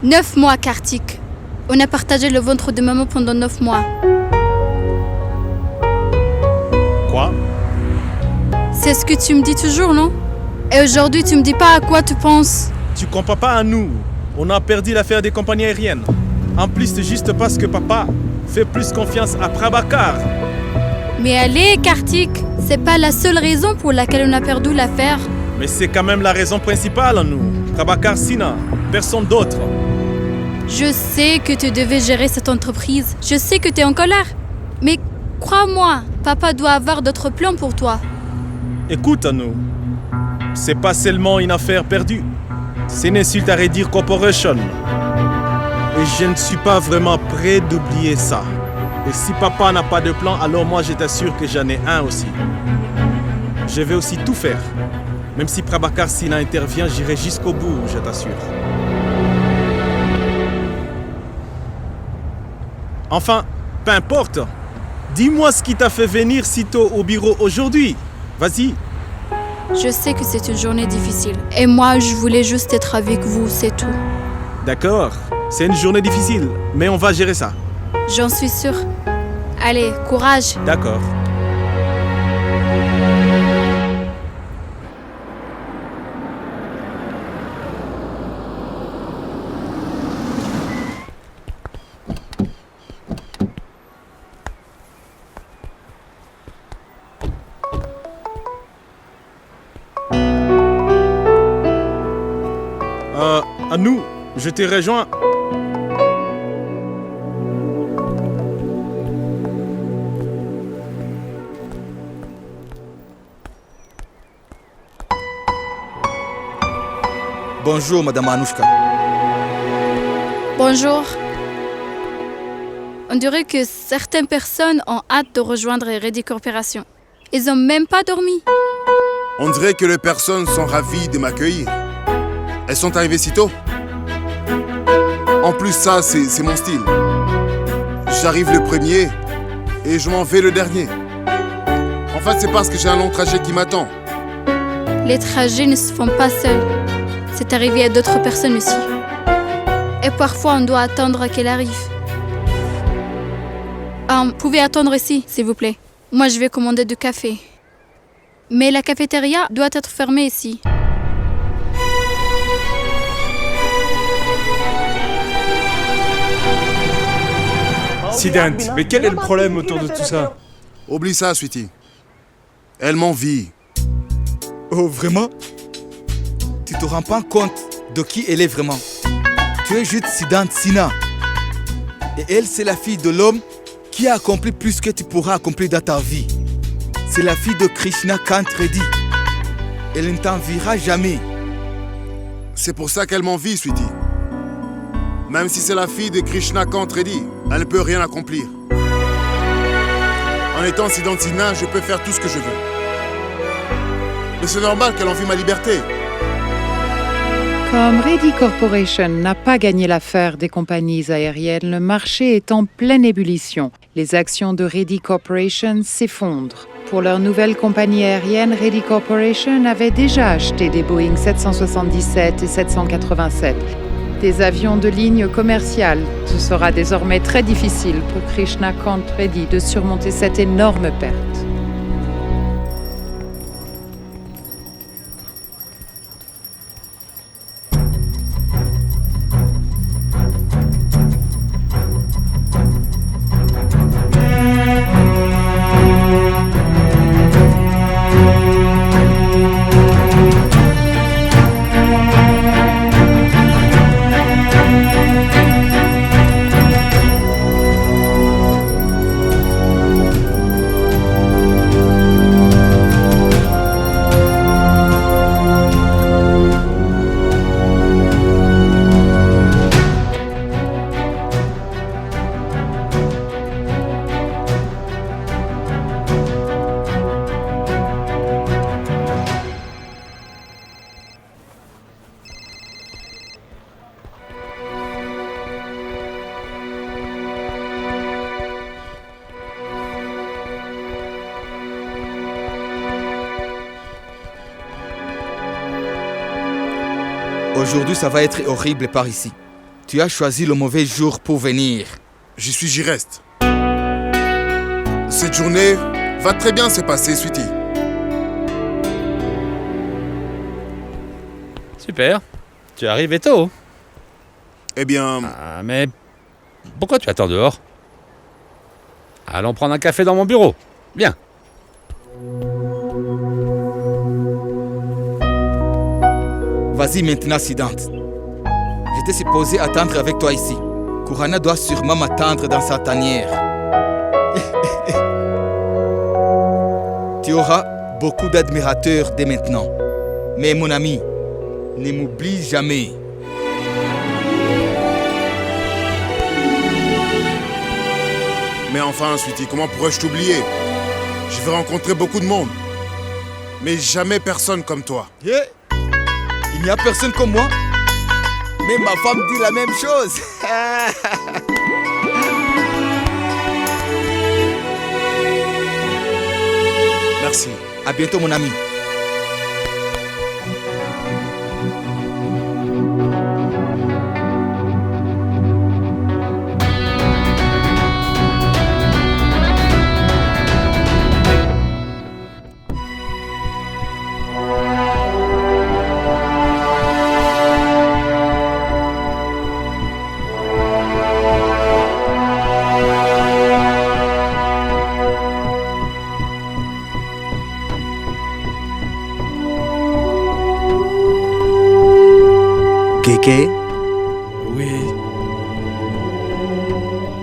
9 mois, Kartik. On a partagé le ventre de maman pendant 9 mois. Quoi? C'est ce que tu me dis toujours, non? Et aujourd'hui, tu me dis pas à quoi tu penses. Tu comprends pas à nous. On a perdu l'affaire des compagnies aériennes. En plus, c'est juste parce que papa fait plus confiance à Prabhakar. Mais allez, Kartik, c'est pas la seule raison pour laquelle on a perdu l'affaire. Mais c'est quand même la raison principale, nous. Prabhakar Sinha, personne d'autre. Je sais que tu devais gérer cette entreprise. Je sais que tu es en colère. Mais crois-moi, papa doit avoir d'autres plans pour toi. Écoute, nous. C'est pas seulement une affaire perdue. C'est une insulte à Reddy Corporation. Et je ne suis pas vraiment prêt d'oublier ça. Et si papa n'a pas de plan, alors moi je t'assure que j'en ai un aussi. Je vais aussi tout faire. Même si Prabhakar Sinha intervient, j'irai jusqu'au bout, je t'assure. Enfin, peu importe. Dis-moi ce qui t'a fait venir si tôt au bureau aujourd'hui. Vas-y. Je sais que c'est une journée difficile. Et moi, je voulais juste être avec vous, c'est tout. D'accord. C'est une journée difficile, mais on va gérer ça. J'en suis sûre. Allez, courage. D'accord. À nous, je t'ai rejoint. Bonjour, Madame Anouchka. Bonjour. On dirait que certaines personnes ont hâte de rejoindre Reddy Corporation. Ils n'ont même pas dormi. On dirait que les personnes sont ravies de m'accueillir. Elles sont arrivées si tôt. En plus, ça, c'est mon style. J'arrive le premier et je m'en vais le dernier. En fait, c'est parce que j'ai un long trajet qui m'attend. Les trajets ne se font pas seuls. C'est arrivé à d'autres personnes aussi. Et parfois, on doit attendre qu'elle arrive. Vous pouvez attendre ici, s'il vous plaît. Moi, je vais commander du café. Mais la cafétéria doit être fermée ici. Siddhant, mais quel est le problème autour de tout ça? Oublie ça, sweetie. Elle m'envie. Oh, vraiment? Tu te rends pas compte de qui elle est vraiment? Tu es juste Siddhant Sinha. Et elle, c'est la fille de l'homme qui a accompli plus que tu pourras accomplir dans ta vie. C'est la fille de Krishna Kant Reddy. Elle ne t'enviera jamais. C'est pour ça qu'elle m'envie, sweetie. Même si c'est la fille de Krishna Kant Reddy, elle ne peut rien accomplir. En étant Siddhant Sinha, je peux faire tout ce que je veux. Mais c'est normal qu'elle envie ma liberté. Comme Reddy Corporation n'a pas gagné l'affaire des compagnies aériennes, le marché est en pleine ébullition. Les actions de Reddy Corporation s'effondrent. Pour leur nouvelle compagnie aérienne, Reddy Corporation avait déjà acheté des Boeing 777 et 787. Des avions de ligne commerciale. Ce sera désormais très difficile pour Krishna Kant Reddy de surmonter cette énorme perte. Aujourd'hui, ça va être horrible par ici. Tu as choisi le mauvais jour pour venir. J'y reste. Cette journée va très bien se passer, Sweetie. Super. Tu es arrivé tôt. Eh bien, Ah, mais pourquoi tu attends dehors? Allons prendre un café dans mon bureau. Bien. Vas-y maintenant, Sidante. J'étais supposé attendre avec toi ici. Kurana doit sûrement m'attendre dans sa tanière. Tu auras beaucoup d'admirateurs dès maintenant. Mais mon ami, ne m'oublie jamais. mais enfin, Sweetie, comment pourrais-je t'oublier? Je vais rencontrer beaucoup de monde. Mais jamais personne comme toi. Yeah. Il n'y a personne comme moi. Mais ma femme dit la même chose. Merci. À bientôt, mon ami. Kéké, Oui.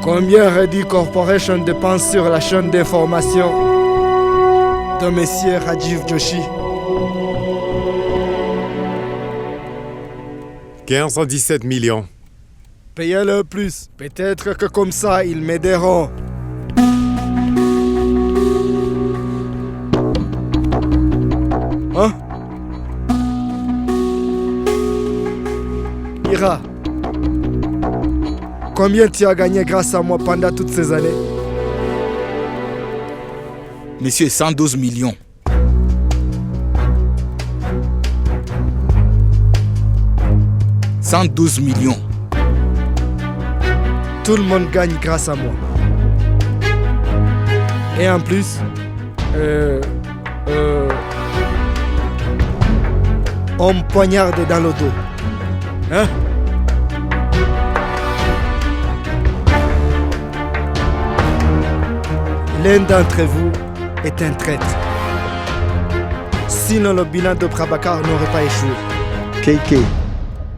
Combien Reddy Corporation dépense sur la chaîne d'information de Monsieur Rajiv Joshi? 1517 millions. Payez-le plus. Peut-être que comme ça, ils m'aideront. Hein? Ira, combien tu as gagné grâce à moi pendant toutes ces années? Monsieur, 112 millions. « 112 millions. Tout le monde gagne grâce à moi. Et en plus, on me poignarde dans le dos. Hein? L'un d'entre vous est un traître. Sinon le bilan de Prabhakar n'aurait pas échoué. Kéké,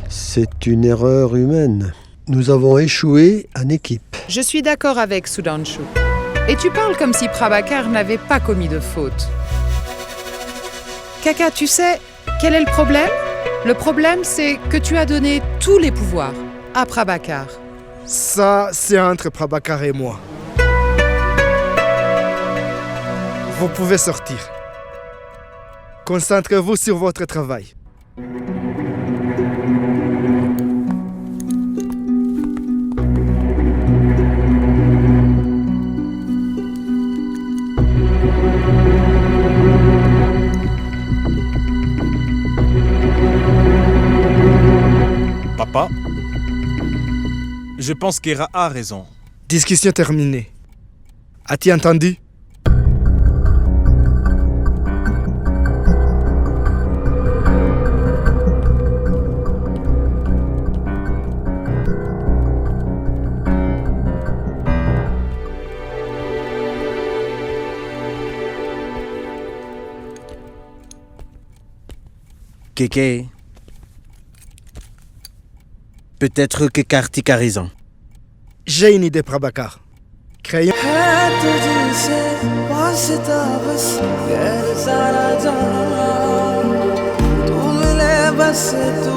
c'est une erreur humaine. Nous avons échoué en équipe. Je suis d'accord avec Sudhanshu. Et tu parles comme si Prabhakar n'avait pas commis de faute. Kaka, tu sais, quel est le problème? Le problème, c'est que tu as donné tous les pouvoirs à Prabhakar. Ça, c'est entre Prabhakar et moi. Vous pouvez sortir. Concentrez-vous sur votre travail. Papa, je pense qu'Era a raison. Discussion terminée. As-tu entendu? Kéké, peut-être que Kartik a raison. J'ai une idée, Prabhakar. Créons... है तुझसे वास्ता बस गैर सारा जहां तू मिले बस तू